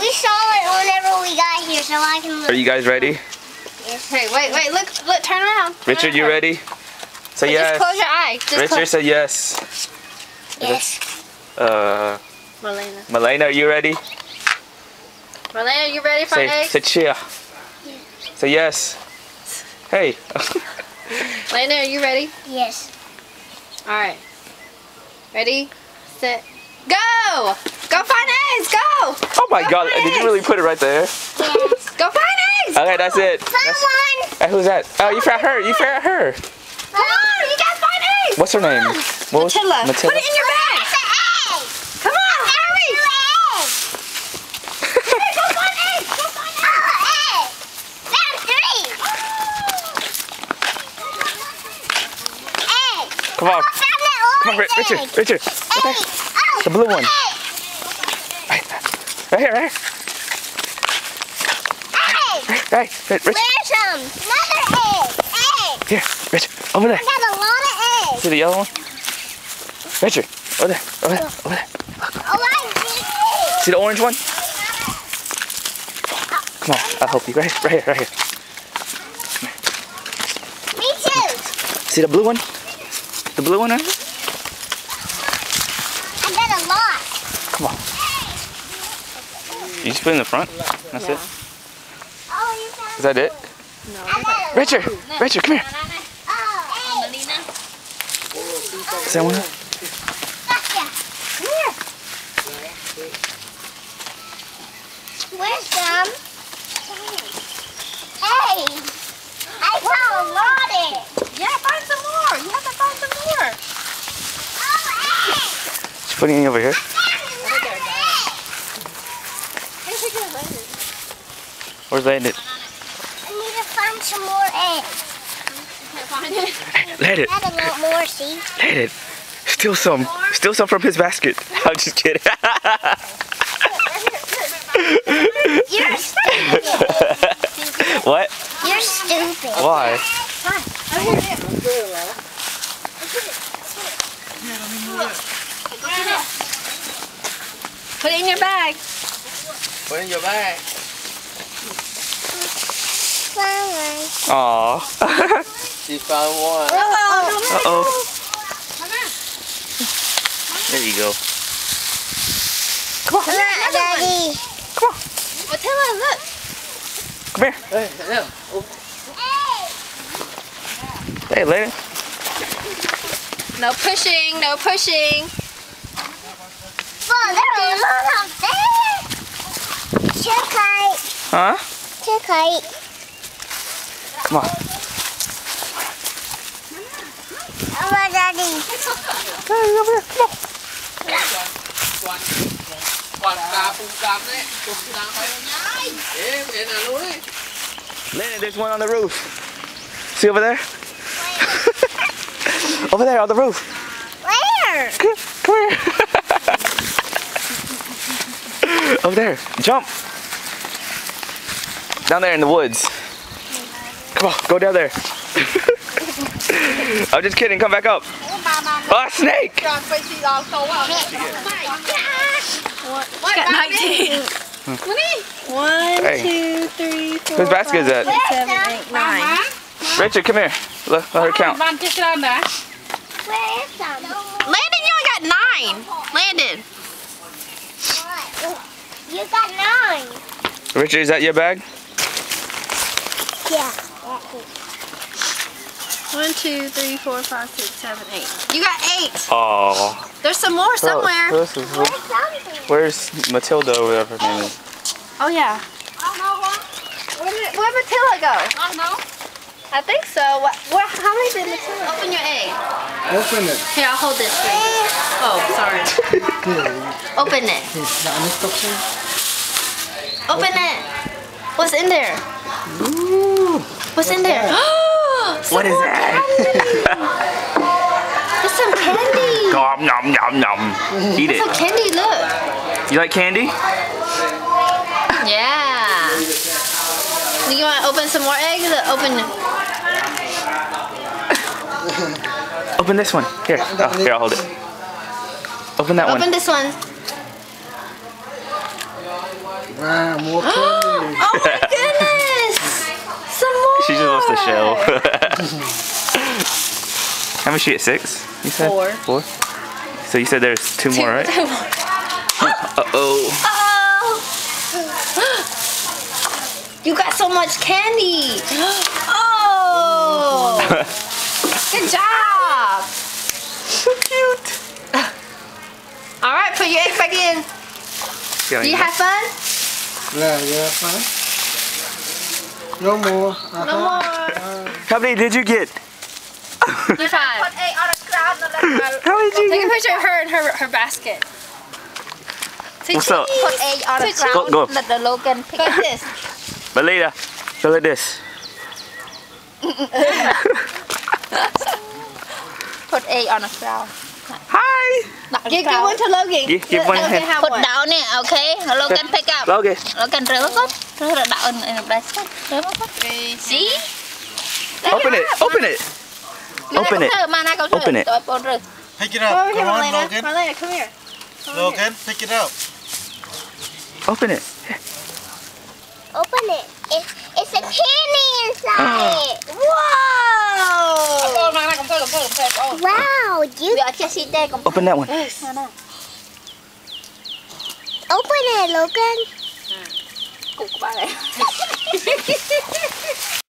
We saw it whenever we got here, so I can look. Are you guys ready? Yes. Hey, wait, look, turn around. Richard, you ready? Say yes. Just close your eye. Richard, say yes. Yes. Malena, are you ready? Malena, you ready for eggs? Say cheer. Say yes. Hey. Malena, are you ready? Yes. All right. Ready, set, go! Go find eggs, go! Oh my God, did you really put it right there? Yes. Go find eggs! Okay, that's it. Found one. Hey, who's that? Oh, you found her. You found her. Come on, you gotta find eggs! What's her name? What was- Matilda. Matilda. Put it in your bag! Come on, hurry! Go find eggs! Go find eggs! Found 3. Eggs. Come on. Found that Come on, orange Richard. egg. Richard. Egg. Okay. Oh, The blue one. egg. Right here, right here. Egg. Hey, Richard. Where's another egg? Egg. Here, Richard. Over there. I got a lot of eggs. See the yellow one? Richard. Over there. Over there. Over there. Oh, I see. See the orange one? Come on. I'll help you. Right here. Right here. Right here. Me too. See the blue one? The blue one right here? I got a lot. Come on. You just put it in the front? That's it? Oh, you found Is that it? I got a Richard! Richard, come here. Oh, egg. Is that one? Gotcha. Come here. Where's some? Hey, I found a lot of it. Yeah, find some more. You have to find some more. Oh, egg. Just putting it over here. I found another egg. Where's Landon? I need to find some more eggs. Can't find it. Landon. I got a lot more, see? Landon. Steal some. Steal some from his basket. I'm just kidding. You're stupid. What? You're stupid. Why? Put it in your bag. Put in your bag. Flowers. Aw. She found one. Uh-oh. There you go. Come on, Daddy. Matilda, look. Come here. Hey, yeah. Hey, Landon. No pushing, no pushing. Well, there's a lot up there. Chickite. Huh? Chickite. Come on. Oh, my Daddy. Hey, over here. Come on. Quạt đá phun đám đấy. Phun đám đấy. Ê, để nào luôn đi. Landon, there's one on the roof. See over there? Over there on the roof. Where? Come here. Over there. Jump. Down there in the woods. Come on, go down there. I'm just kidding. Come back up. Oh, a snake. Oh my gosh. Got 19. 1, Hey. 2, 3, 4, Whose basket is that? 5, 6, 7, 8, 9. Richard, come here. Let her count. Where is some? Landon, you only got 9. Landon. You got 9. Richard, is that your bag? Yeah. 1, 2, 3, 4, 5, 6, 7, 8. You got 8. Oh. There's some more somewhere. Where's something? Where's Matilda or whatever her name is? Oh yeah. Where'd Matilda go? I don't know. I think so. How many did Matilda? Open your egg. Open it. Here, I'll hold this for you. Oh, sorry. Open it. Open it. What's in there? What's in there? What is that? There's some candy. Nom nom nom nom. Eat Some it. candy, look. You like candy? Yeah. You want to open some more eggs? Open it. Open this one. Here. Oh, here, I'll hold it. Open that Open one. this one. Wow, more candy. Oh my goodness! Some more! She just wants the shell. How much you get? 6? You said? 4. 4? So you said there's 2 more, right? 2 more. Uh-oh. Oh! You got so much candy! Oh! Good job! So cute. Alright, put your egg back in. Do you have fun? Yeah, fine. No more. No more. How many did you get? You tried. Put egg on the ground. How many did you Take a get? picture of her and her basket. Say What's up? Put egg on the Put ground. Go. Let the Logan pick Like up. this. Malita, go like this. Put egg on the ground. Hi. Give one to Logan. Give one Logan hand. have Put one. down it, okay? Logan pick up. Logan. Logan rửa con. Rửa đạo in the basket. Rửa con. See? Open it. Open it. Open it. Mana câu Open it. Tôi con rửa. Pick it Come over up. here, Come on, Marlena. Logan. Marlena, come here. Logan, pick it up. Open it. Open it. It's a candy inside. Whoa! Wow, you. Open that one. Open it, Logan. Cục của ba này.